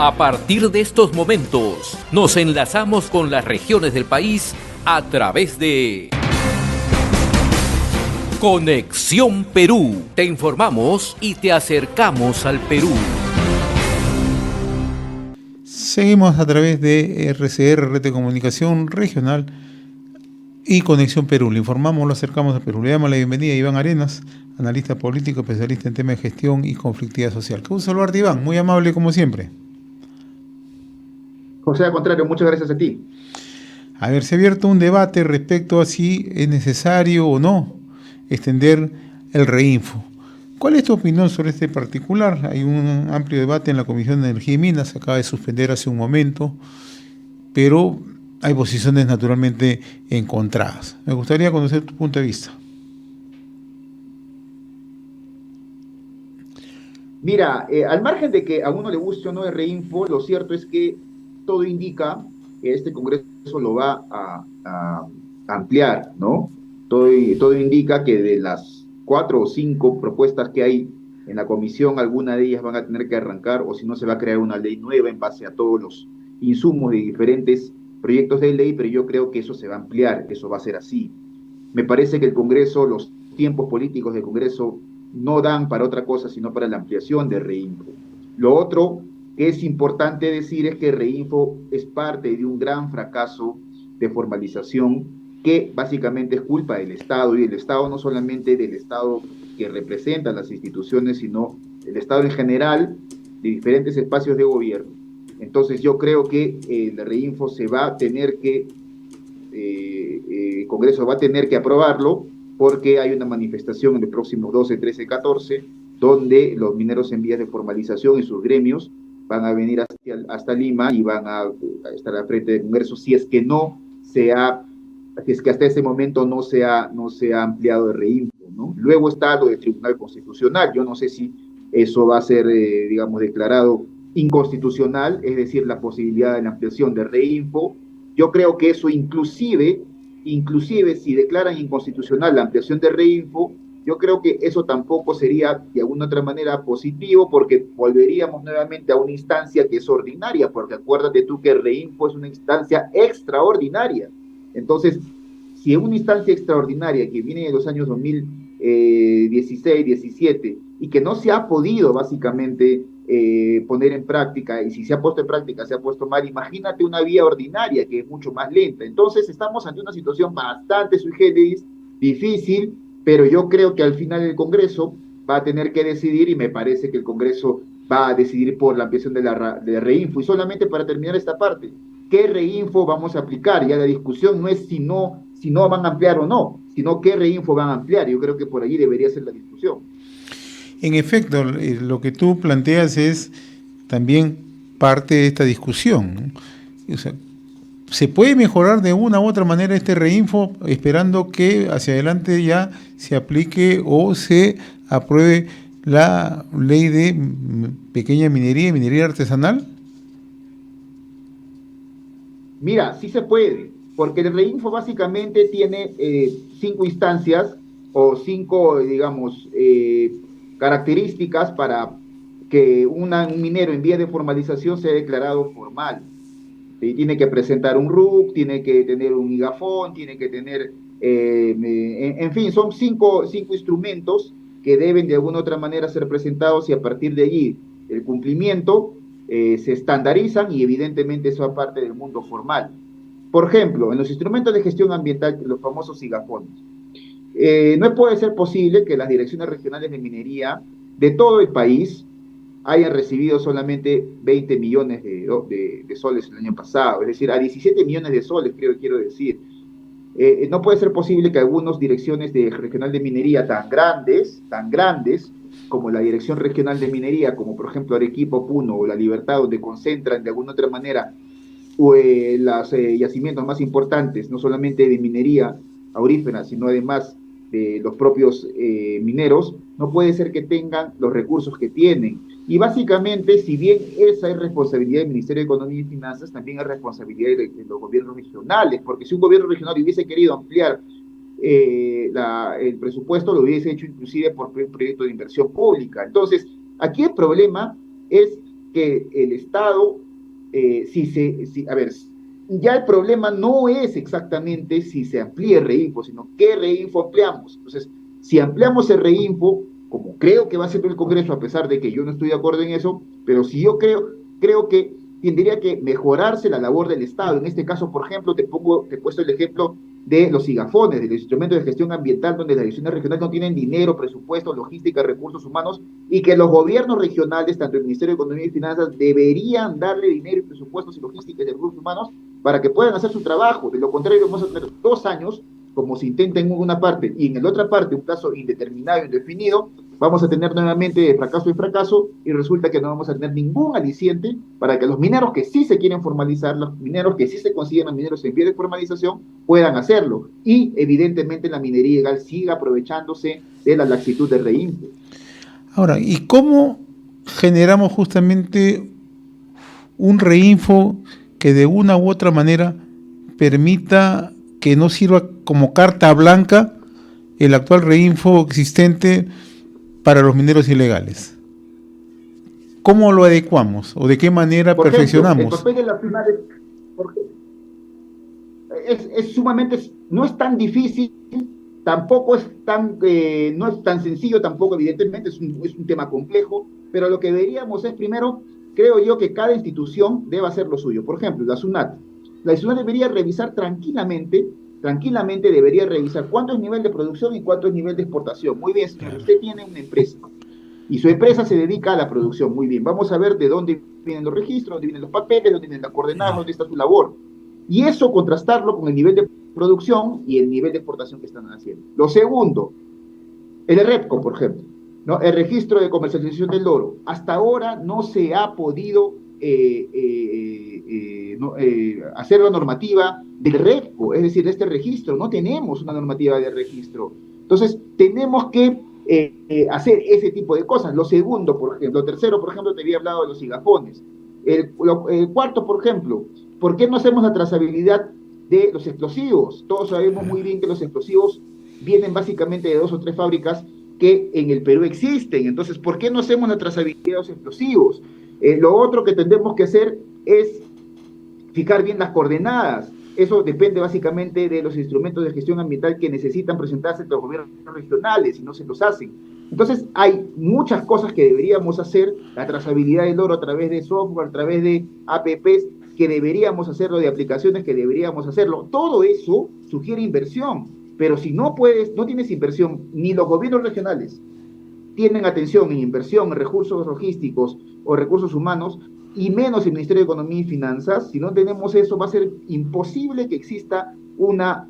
A partir de estos momentos, nos enlazamos con las regiones del país a través de Conexión Perú. Te informamos y te acercamos al Perú. Seguimos a través de RCR, Red de Comunicación Regional y Conexión Perú. Le informamos, lo acercamos a Perú. Le damos la bienvenida a Iván Arenas, analista político, especialista en temas de gestión y conflictividad social. Qué gusto saludarte, Iván, muy amable como siempre. José, al contrario, muchas gracias a ti. A ver, se ha abierto un debate respecto a si es necesario o no extender el Reinfo. ¿Cuál es tu opinión sobre este particular? Hay un amplio debate en la Comisión de Energía y Minas, se acaba de suspender hace un momento, pero hay posiciones naturalmente encontradas. Me gustaría conocer tu punto de vista. Mira, al margen de que a uno le guste o no el Reinfo, lo cierto es que todo indica que este Congreso lo va a ampliar, ¿no? Todo indica que de las 4 o 5 propuestas que hay en la comisión, alguna de ellas van a tener que arrancar, o si no se va a crear una ley nueva en base a todos los insumos de diferentes proyectos de ley, pero yo creo que eso se va a ampliar, eso va a ser así. Me parece que el Congreso, los tiempos políticos del Congreso no dan para otra cosa, sino para la ampliación de Reinfo. Lo otro que es importante decir es que Reinfo es parte de un gran fracaso de formalización que básicamente es culpa del Estado, y el Estado no solamente del Estado que representa las instituciones, sino el Estado en general, de diferentes espacios de gobierno. Entonces yo creo que el Reinfo se va a tener que, el Congreso va a tener que aprobarlo, porque hay una manifestación en el próximo 12, 13, 14, donde los mineros en vías de formalización y sus gremios van a venir hasta Lima y van a estar al frente del Congreso si es que hasta ese momento no se ha ampliado el Reinfo, ¿no? Luego está lo del Tribunal Constitucional. Yo no sé si eso va a ser, declarado inconstitucional, es decir, la posibilidad de la ampliación del Reinfo. Yo creo que eso inclusive si declaran inconstitucional la ampliación del Reinfo, yo creo que eso tampoco sería de alguna otra manera positivo, porque volveríamos nuevamente a una instancia que es ordinaria, porque acuérdate tú que el Reinfo es una instancia extraordinaria. Entonces, si en una instancia extraordinaria que viene de los años 2016, 17, y que no se ha podido básicamente poner en práctica, y si se ha puesto en práctica se ha puesto mal, imagínate una vía ordinaria que es mucho más lenta. Entonces estamos ante una situación bastante sui generis, difícil, pero yo creo que al final el Congreso va a tener que decidir, y me parece que el Congreso va a decidir por la ampliación de Reinfo. Y solamente para terminar esta parte, ¿qué Reinfo vamos a aplicar? Ya la discusión no es si no van a ampliar o no, sino qué Reinfo van a ampliar. Yo creo que por allí debería ser la discusión. En efecto, lo que tú planteas es también parte de esta discusión, ¿no? O sea, ¿se puede mejorar de una u otra manera este Reinfo esperando que hacia adelante ya se aplique o se apruebe la ley de pequeña minería y minería artesanal? Mira, sí se puede, porque el Reinfo básicamente tiene 5 instancias o 5, digamos, características para que un minero en vía de formalización sea declarado formal. Tiene que presentar un RUC, tiene que tener un IGAFON, tiene que tener, en fin, son 5 instrumentos que deben de alguna u otra manera ser presentados, y a partir de allí el cumplimiento se estandarizan, y evidentemente eso es parte del mundo formal. Por ejemplo, en los instrumentos de gestión ambiental, los famosos IGAFONs, no puede ser posible que las direcciones regionales de minería de todo el país hayan recibido solamente 20 millones de soles el año pasado, es decir, a 17 millones de soles, quiero decir. No puede ser posible que algunas direcciones regional de minería tan grandes, como la Dirección Regional de Minería, como por ejemplo Arequipa, Puno o La Libertad, donde concentran de alguna otra manera los yacimientos más importantes, no solamente de minería aurífera, sino además de los propios mineros, no puede ser que tengan los recursos que tienen. Y básicamente, si bien esa es responsabilidad del Ministerio de Economía y Finanzas, también es responsabilidad de los gobiernos regionales, porque si un gobierno regional hubiese querido ampliar el presupuesto, lo hubiese hecho inclusive por un proyecto de inversión pública. Entonces, aquí el problema es que el Estado, a ver, ya el problema no es exactamente si se amplíe el REINFO, sino qué REINFO ampliamos. Entonces, si ampliamos el REINFO, como creo que va a ser el Congreso, a pesar de que yo no estoy de acuerdo en eso, pero si yo creo que tendría que mejorarse la labor del Estado. En este caso, por ejemplo, te he puesto el ejemplo de los IGAFONES, de los instrumentos de gestión ambiental, donde las direcciones regionales no tienen dinero, presupuesto, logística, recursos humanos, y que los gobiernos regionales, tanto el Ministerio de Economía y Finanzas, deberían darle dinero y presupuestos y logística y recursos humanos para que puedan hacer su trabajo. De lo contrario, vamos a tener 2 años, como se intenta en una parte, y en la otra parte un plazo indeterminado, indefinido, vamos a tener nuevamente de fracaso en fracaso, y resulta que no vamos a tener ningún aliciente para que los mineros que sí se quieren formalizar, los mineros que sí se consideran mineros en vía de formalización, puedan hacerlo. Y evidentemente la minería ilegal siga aprovechándose de la laxitud del REINFO. Ahora, ¿y cómo generamos justamente un REINFO que de una u otra manera permita que no sirva como carta blanca el actual REINFO existente para los mineros ilegales? ¿Cómo lo adecuamos o de qué manera Por perfeccionamos? Ejemplo, el papel de la firma es sumamente, no es tan difícil, tampoco es tan, no es tan sencillo, tampoco evidentemente es un tema complejo, pero lo que deberíamos es primero, creo yo, que cada institución deba hacer lo suyo. Por ejemplo, la SUNAT. La SUNAT debería revisar tranquilamente debería revisar cuánto es el nivel de producción y cuánto es el nivel de exportación. Muy bien, señor, usted tiene una empresa y su empresa se dedica a la producción. Muy bien, vamos a ver de dónde vienen los registros, dónde vienen los papeles, dónde vienen las coordenadas, dónde está su labor. Y eso contrastarlo con el nivel de producción y el nivel de exportación que están haciendo. Lo segundo, el REPCO, por ejemplo, ¿no? El registro de comercialización del oro. Hasta ahora no se ha podido hacer la normativa del REPCO, es decir, de este registro. No tenemos una normativa de registro. Entonces, tenemos que hacer ese tipo de cosas. Lo segundo, por ejemplo, lo tercero, por ejemplo, te había hablado de los IGAFONES. El cuarto, por ejemplo, ¿por qué no hacemos la trazabilidad de los explosivos? Todos sabemos muy bien que los explosivos vienen básicamente de 2 o 3 fábricas que en el Perú existen. Entonces, ¿por qué no hacemos la trazabilidad de los explosivos? Lo otro que tendremos que hacer es fijar bien las coordenadas. Eso depende básicamente de los instrumentos de gestión ambiental que necesitan presentarse entre los gobiernos regionales y no se los hacen. Entonces, hay muchas cosas que deberíamos hacer, la trazabilidad del oro a través de software, a través de APPs, que deberíamos hacerlo, de aplicaciones que deberíamos hacerlo. Todo eso sugiere inversión, pero si no tienes inversión, ni los gobiernos regionales tienen atención en inversión, en recursos logísticos o recursos humanos, y menos el Ministerio de Economía y Finanzas. Si no tenemos eso, va a ser imposible que exista una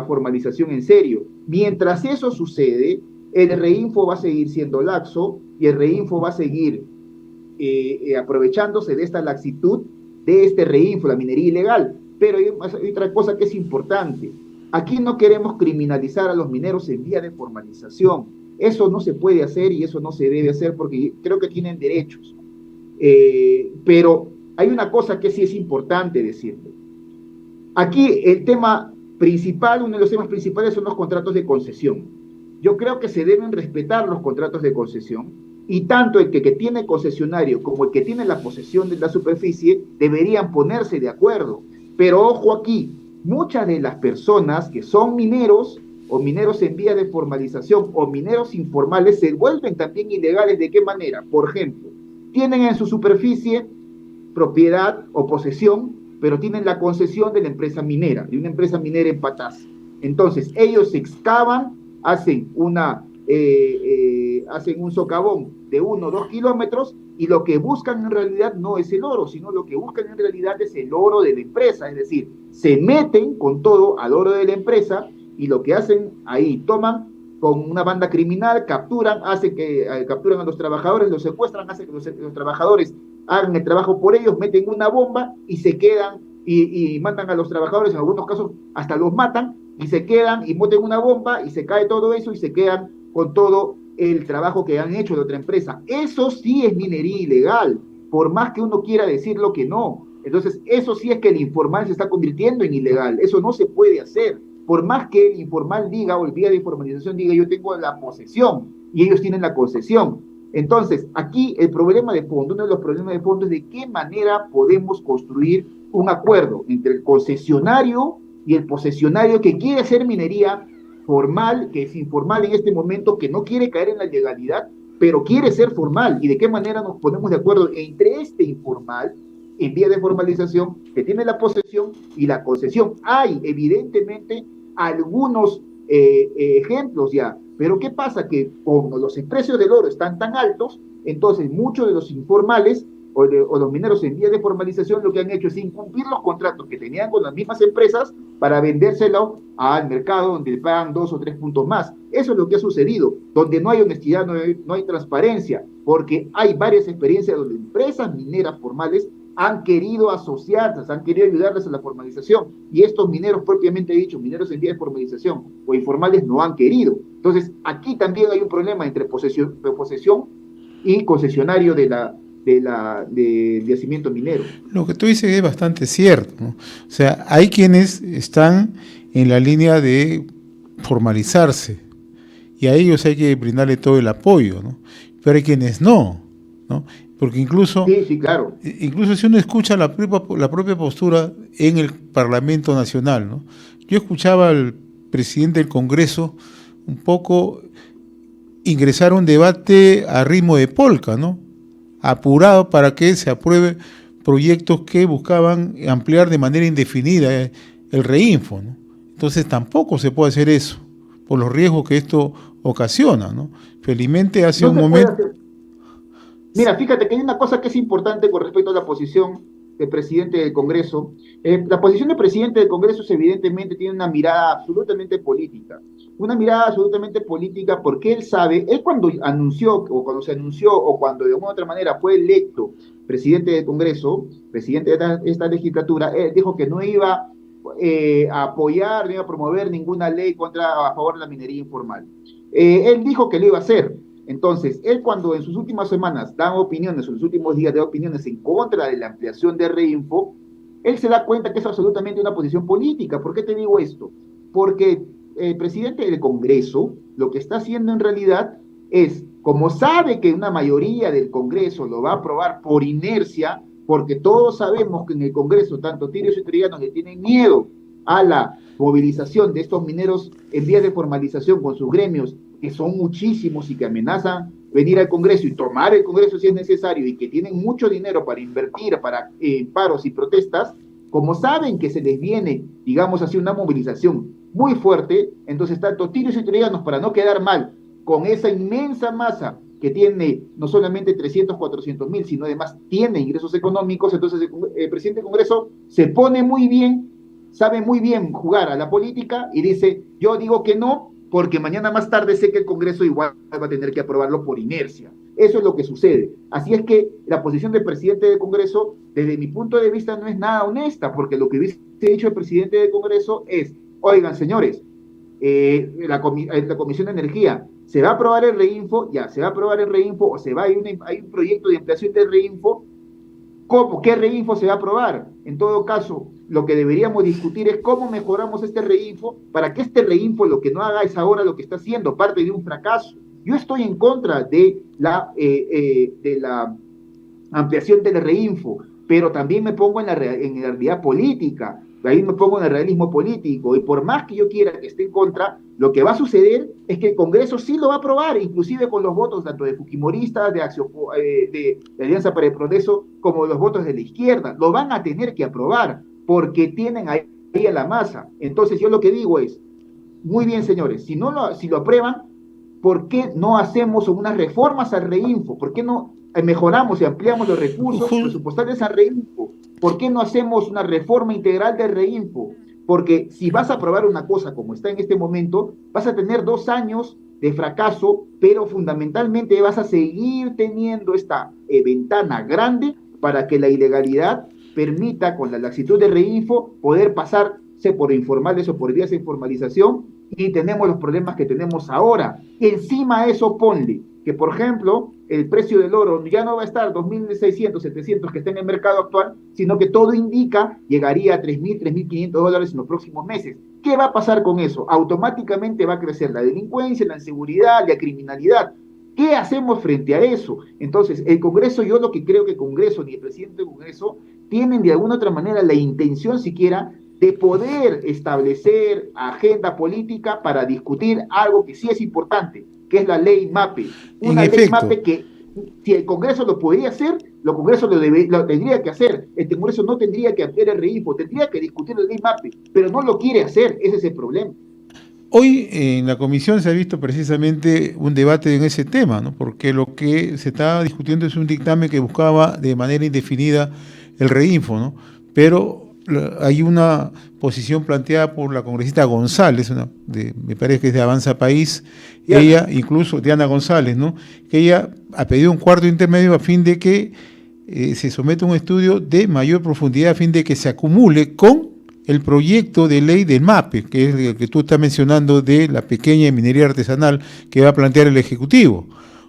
formalización en serio. Mientras eso sucede, el REINFO va a seguir siendo laxo y el REINFO va a seguir aprovechándose de esta laxitud de este REINFO, la minería ilegal. Pero hay otra cosa que es importante. Aquí no queremos criminalizar a los mineros en vía de formalización. Eso no se puede hacer y eso no se debe hacer porque creo que tienen derechos. Pero hay una cosa que sí es importante decirlo. Aquí el tema principal, uno de los temas principales son los contratos de concesión. Yo creo que se deben respetar los contratos de concesión y tanto el que tiene concesionario como el que tiene la posesión de la superficie deberían ponerse de acuerdo. Pero ojo aquí, muchas de las personas que son mineros o mineros en vía de formalización o mineros informales se vuelven también ilegales. ¿De qué manera? Por ejemplo, tienen en su superficie propiedad o posesión, pero tienen la concesión de la empresa minera, de una empresa minera en Patás. Entonces, ellos excavan, hacen un socavón de 1 o 2 kilómetros y lo que buscan en realidad no es el oro, sino lo que buscan en realidad es el oro de la empresa. Es decir, se meten con todo al oro de la empresa y lo que hacen ahí, toman con una banda criminal, capturan a los trabajadores, los secuestran, hacen que los trabajadores hagan el trabajo por ellos, meten una bomba y se quedan y matan a los trabajadores, en algunos casos hasta los matan, y se quedan y meten una bomba y se cae todo eso y se quedan con todo el trabajo que han hecho de otra empresa. Eso sí es minería ilegal, por más que uno quiera decirlo que no. Entonces, eso sí es que el informal se está convirtiendo en ilegal, eso no se puede hacer. Por más que el informal diga, o el vía de formalización diga, yo tengo la posesión y ellos tienen la concesión. Entonces, aquí el problema de fondo, uno de los problemas de fondo es de qué manera podemos construir un acuerdo entre el concesionario y el posesionario que quiere hacer minería formal, que es informal en este momento, que no quiere caer en la legalidad, pero quiere ser formal. ¿Y de qué manera nos ponemos de acuerdo entre este informal, en vía de formalización, que tiene la posesión y la concesión? Hay, evidentemente, algunos ejemplos ya, pero ¿qué pasa? Que como los precios del oro están tan altos, entonces muchos de los informales o los mineros en vías de formalización lo que han hecho es incumplir los contratos que tenían con las mismas empresas para vendérselo al mercado donde le pagan 2 o 3 puntos más. Eso es lo que ha sucedido, donde no hay honestidad, no hay transparencia, porque hay varias experiencias donde empresas mineras formales han querido asociarse, han querido ayudarles a la formalización, y estos mineros propiamente dicho, mineros en vía de formalización o informales, no han querido. Entonces, aquí también hay un problema entre posesión y concesionario del yacimiento minero. Lo que tú dices es bastante cierto, ¿no? O sea, hay quienes están en la línea de formalizarse y a ellos hay que brindarle todo el apoyo, ¿no? Pero hay quienes no, ¿no? Porque incluso, sí, claro. Incluso si uno escucha la propia postura en el Parlamento Nacional, ¿no? Yo escuchaba al presidente del Congreso un poco ingresar a un debate a ritmo de polka, ¿no? Apurado para que se apruebe proyectos que buscaban ampliar de manera indefinida el reinfo, ¿no? Entonces tampoco se puede hacer eso, por los riesgos que esto ocasiona, ¿no? Felizmente hace un momento... Mira, fíjate que hay una cosa que es importante con respecto a la posición del presidente del Congreso. La posición del presidente del Congreso evidentemente tiene una mirada absolutamente política. Una mirada absolutamente política porque él sabe, él cuando anunció, o cuando se anunció, o cuando de alguna otra manera fue electo presidente del Congreso, presidente de esta legislatura, él dijo que no iba a apoyar, no iba a promover ninguna ley a favor de la minería informal. Él dijo que lo iba a hacer. Entonces, él cuando en sus últimas semanas da opiniones, o en los últimos días da opiniones en contra de la ampliación de Reinfo, él se da cuenta que es absolutamente una posición política. ¿Por qué te digo esto? Porque el presidente del Congreso lo que está haciendo en realidad es, como sabe que una mayoría del Congreso lo va a aprobar por inercia, porque todos sabemos que en el Congreso, tanto tirios y trillanos le tienen miedo a la movilización de estos mineros en vías de formalización con sus gremios, que son muchísimos y que amenazan venir al Congreso y tomar el Congreso si es necesario y que tienen mucho dinero para invertir para paros y protestas, como saben que se les viene, digamos así, una movilización muy fuerte, entonces tanto tirios y trillanos, para no quedar mal con esa inmensa masa que tiene no solamente 300, 400 mil, sino además tiene ingresos económicos, entonces el presidente del Congreso se pone muy bien, sabe muy bien jugar a la política y dice, yo digo que no, porque mañana más tarde sé que el Congreso igual va a tener que aprobarlo por inercia. Eso es lo que sucede. Así es que la posición del presidente del Congreso, desde mi punto de vista, no es nada honesta, porque lo que hubiese dicho el presidente del Congreso es, oigan, señores, la Comisión de Energía, ¿se va a aprobar el Reinfo? Ya, se va a aprobar el Reinfo, o hay un proyecto de ampliación del Reinfo. ¿Cómo? ¿Qué Reinfo se va a aprobar? En todo caso, lo que deberíamos discutir es cómo mejoramos este Reinfo para que este Reinfo lo que no haga es ahora lo que está haciendo, parte de un fracaso. Yo estoy en contra de la ampliación del Reinfo, pero también me pongo en la realidad política, ahí me pongo en el realismo político, y por más que yo quiera que esté en contra, lo que va a suceder es que el Congreso sí lo va a aprobar, inclusive con los votos tanto de fujimoristas, de Alianza para el Progreso, como los votos de la izquierda, lo van a tener que aprobar, porque tienen ahí a la masa. Entonces yo lo que digo es, muy bien señores, si lo aprueban, ¿por qué no hacemos unas reformas al Reinfo? ¿Por qué no mejoramos y ampliamos los recursos presupuestales al Reinfo? ¿Por qué no hacemos una reforma integral del Reinfo? Porque si vas a aprobar una cosa como está en este momento, vas a tener 2 años de fracaso, pero fundamentalmente vas a seguir teniendo esta ventana grande para que la ilegalidad permita, con la laxitud de Reinfo, poder pasarse por informales o por vías de informalización, y tenemos los problemas que tenemos ahora. Encima de eso ponle que, por ejemplo, el precio del oro ya no va a estar 2.600, 700 que está en el mercado actual, sino que todo indica llegaría a 3.000, 3.500 dólares en los próximos meses. ¿Qué va a pasar con eso? Automáticamente va a crecer la delincuencia, la inseguridad, la criminalidad. ¿Qué hacemos frente a eso? Entonces, el Congreso, yo lo que creo que el Congreso ni el presidente del Congreso tienen de alguna otra manera la intención siquiera de poder establecer agenda política para discutir algo que sí es importante, que es la ley MAPE. Una ley MAPE que, si el Congreso lo podría hacer, el Congreso lo tendría que hacer. El Congreso no tendría que hacer el REINFO, tendría que discutir la ley MAPE, pero no lo quiere hacer, ese es el problema. Hoy en la comisión se ha visto precisamente un debate en ese tema, ¿no? Porque lo que se estaba discutiendo es un dictamen que buscaba de manera indefinida el REINFO, ¿no? Pero hay una posición planteada por la congresista González, me parece que es de Avanza País, ella, incluso Diana González, ¿no? Que ella ha pedido un cuarto intermedio a fin de que se someta a un estudio de mayor profundidad a fin de que se acumule con el proyecto de ley del MAPE, que es el que tú estás mencionando, de la pequeña minería artesanal que va a plantear el Ejecutivo.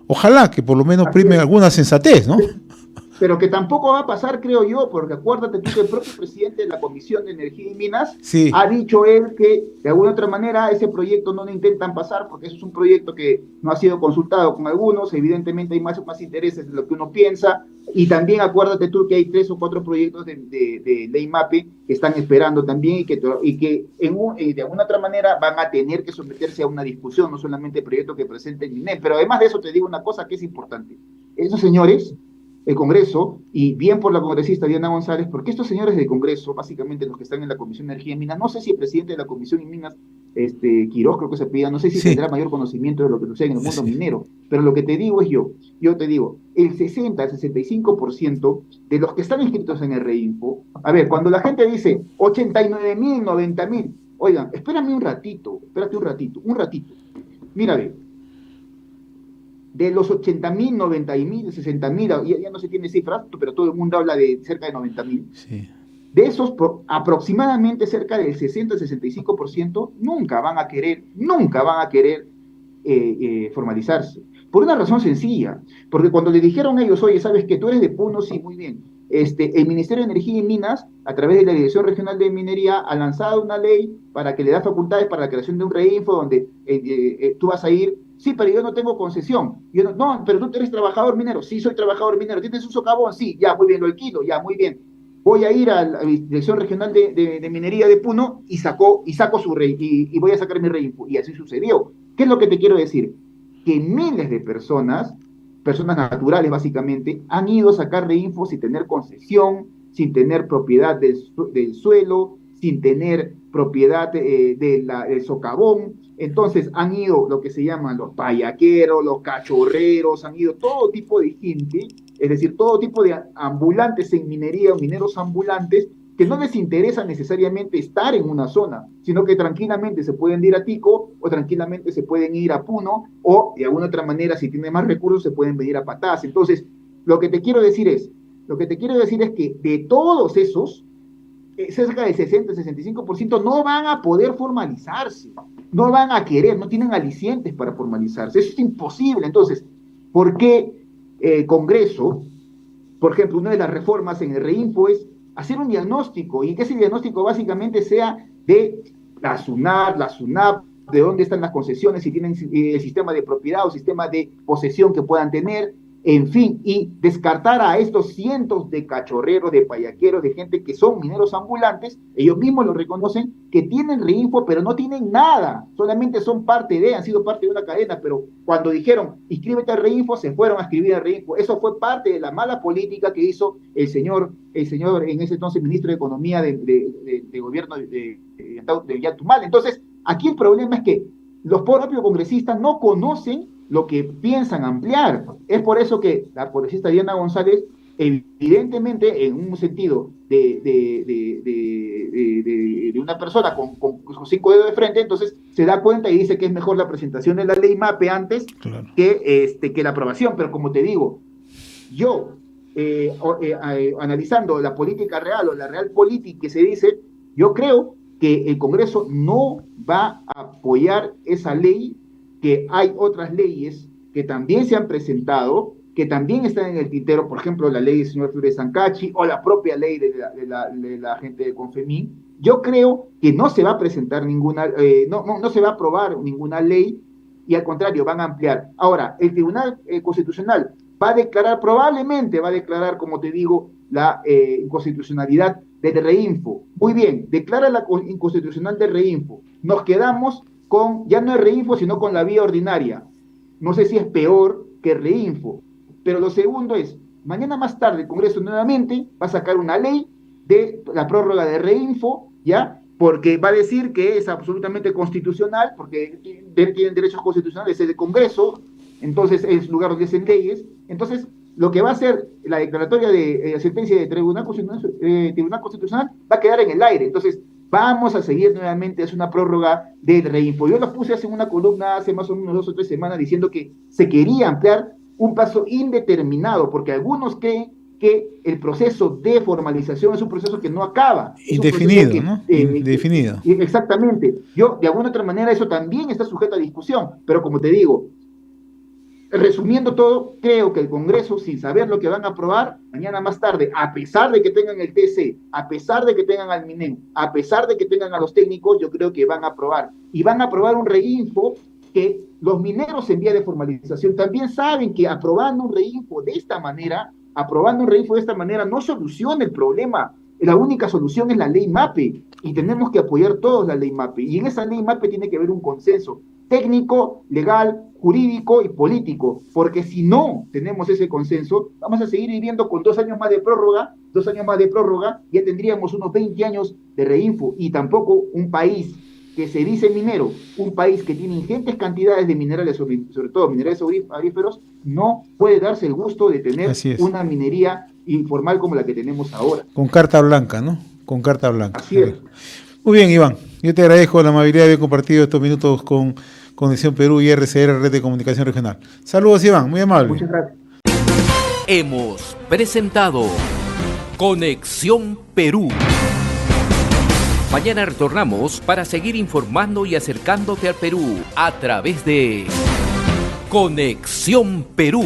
Ojalá que por lo menos prime alguna sensatez, ¿no? Pero que tampoco va a pasar, creo yo, porque acuérdate tú que el propio presidente de la Comisión de Energía y Minas ha dicho él que de alguna otra manera ese proyecto no lo intentan pasar porque eso es un proyecto que no ha sido consultado con algunos, evidentemente hay más intereses de lo que uno piensa, y también acuérdate tú que hay 3 o 4 proyectos de ley MAPE que están esperando también y que de alguna otra manera van a tener que someterse a una discusión, no solamente el proyecto que presenta el INE. Pero además de eso te digo una cosa que es importante. Esos señores, el Congreso, y bien por la congresista Diana González, porque estos señores del Congreso, básicamente los que están en la Comisión de Energía y Minas, no sé si el presidente de la Comisión de Minas, Quiroz, creo que se pida, no sé si tendrá mayor conocimiento de lo que sucede en el mundo minero, pero lo que te digo es yo te digo, el 60, el 65% de los que están inscritos en el REINFO, a ver, cuando la gente dice 89,000, 90,000, oigan, espérate un ratito, mira, ve, de los 80,000, 90,000, 60,000, ya no se tiene cifras, pero todo el mundo habla de cerca de 90,000. Sí. De esos, aproximadamente cerca del 60-65% nunca van a querer formalizarse. Por una razón sencilla, porque cuando le dijeron a ellos, oye, ¿sabes que tú eres de Puno? Sí, muy bien. El Ministerio de Energía y Minas, a través de la Dirección Regional de Minería, ha lanzado una ley para que le da facultades para la creación de un REINFO donde tú vas a ir. Sí, pero yo no tengo concesión. No, pero tú eres trabajador minero. Sí, soy trabajador minero. ¿Tienes un socavón? Sí, ya, muy bien, lo alquilo, ya, muy bien. Voy a ir a la Dirección Regional de Minería de Puno y saco su y voy a sacar mi REINFO. Y así sucedió. ¿Qué es lo que te quiero decir? Que miles de personas naturales básicamente, han ido a sacar REINFO sin tener concesión, sin tener propiedad del suelo, sin tener propiedad del socavón. Entonces han ido lo que se llaman los payaqueros, los cachorreros, han ido todo tipo de gente, es decir, todo tipo de ambulantes en minería o mineros ambulantes que no les interesa necesariamente estar en una zona, sino que tranquilamente se pueden ir a Tico o tranquilamente se pueden ir a Puno o de alguna otra manera, si tienen más recursos, se pueden venir a Patás. Entonces, lo que te quiero decir es que de todos esos, cerca del 60-65% no van a poder formalizarse, no van a querer, no tienen alicientes para formalizarse. Eso es imposible. Entonces, ¿por qué el Congreso, por ejemplo, una de las reformas en el REINFO es hacer un diagnóstico y que ese diagnóstico básicamente sea de la SUNAP, de dónde están las concesiones, si tienen el sistema de propiedad o sistema de posesión que puedan tener, en fin, y descartar a estos cientos de cachorreros, de payaqueros, de gente que son mineros ambulantes, ellos mismos lo reconocen, que tienen REINFO, pero no tienen nada, solamente son han sido parte de una cadena, pero cuando dijeron, inscríbete al REINFO, se fueron a escribir al REINFO. Eso fue parte de la mala política que hizo el señor en ese entonces ministro de Economía de gobierno de Yatumal. Entonces, aquí el problema es que los propios congresistas no conocen lo que piensan ampliar. Es por eso que la congresista Diana González, evidentemente, en un sentido de una persona con 5 dedos de frente, entonces se da cuenta y dice que es mejor la presentación de la ley MAPE antes que la aprobación. Pero como te digo, yo, analizando la política real o la real política que se dice, yo creo que el Congreso no va a apoyar esa ley, que hay otras leyes que también se han presentado, que también están en el tintero, por ejemplo, la ley del señor Flores Sancachi o la propia ley de la gente de Confemín. Yo creo que no se va a presentar no se va a aprobar ninguna ley y al contrario, van a ampliar. Ahora, el Tribunal Constitucional va a declarar, probablemente va a declarar, como te digo, la inconstitucionalidad del Reinfo. Muy bien, declara la inconstitucional del Reinfo. Nos quedamos con, ya no es Reinfo, sino con la vía ordinaria. No sé si es peor que Reinfo. Pero lo segundo es, mañana más tarde el Congreso nuevamente va a sacar una ley de la prórroga de Reinfo, ¿ya? Porque va a decir que es absolutamente constitucional, porque tienen derechos constitucionales, es el Congreso, entonces es lugar donde hacen leyes. Entonces, lo que va a hacer la declaratoria de sentencia de Tribunal Constitucional va a quedar en el aire. Entonces, vamos a seguir nuevamente, es una prórroga del Reinfo. Yo lo puse hace una columna, hace más o menos 2 o 3 semanas, diciendo que se quería ampliar un plazo indeterminado, porque algunos creen que el proceso de formalización es un proceso que no acaba. Indefinido, ¿no? Indefinido. Exactamente. Yo, de alguna otra manera, eso también está sujeto a discusión, pero como te digo, resumiendo todo, creo que el Congreso, sin saber lo que van a aprobar, mañana más tarde, a pesar de que tengan el TC, a pesar de que tengan al MINEM, a pesar de que tengan a los técnicos, yo creo que van a aprobar. Y van a aprobar un reinfo que los mineros en vía de formalización también saben que aprobando un reinfo de esta manera, no soluciona el problema. La única solución es la ley MAPE, y tenemos que apoyar todos la ley MAPE. Y en esa ley MAPE tiene que haber un consenso técnico, legal, jurídico y político, porque si no tenemos ese consenso, vamos a seguir viviendo con 2 años más de prórroga, ya tendríamos unos 20 años de reinfo, y tampoco un país que se dice minero, un país que tiene ingentes cantidades de minerales, sobre todo minerales auríferos, no puede darse el gusto de tener una minería informal como la que tenemos ahora. Con carta blanca, ¿no? Con carta blanca. Así es. Muy bien, Iván. Yo te agradezco la amabilidad de haber compartido estos minutos con Conexión Perú y RCR, Red de Comunicación Regional. Saludos, Iván. Muy amable. Muchas gracias. Hemos presentado Conexión Perú. Mañana retornamos para seguir informando y acercándote al Perú a través de Conexión Perú.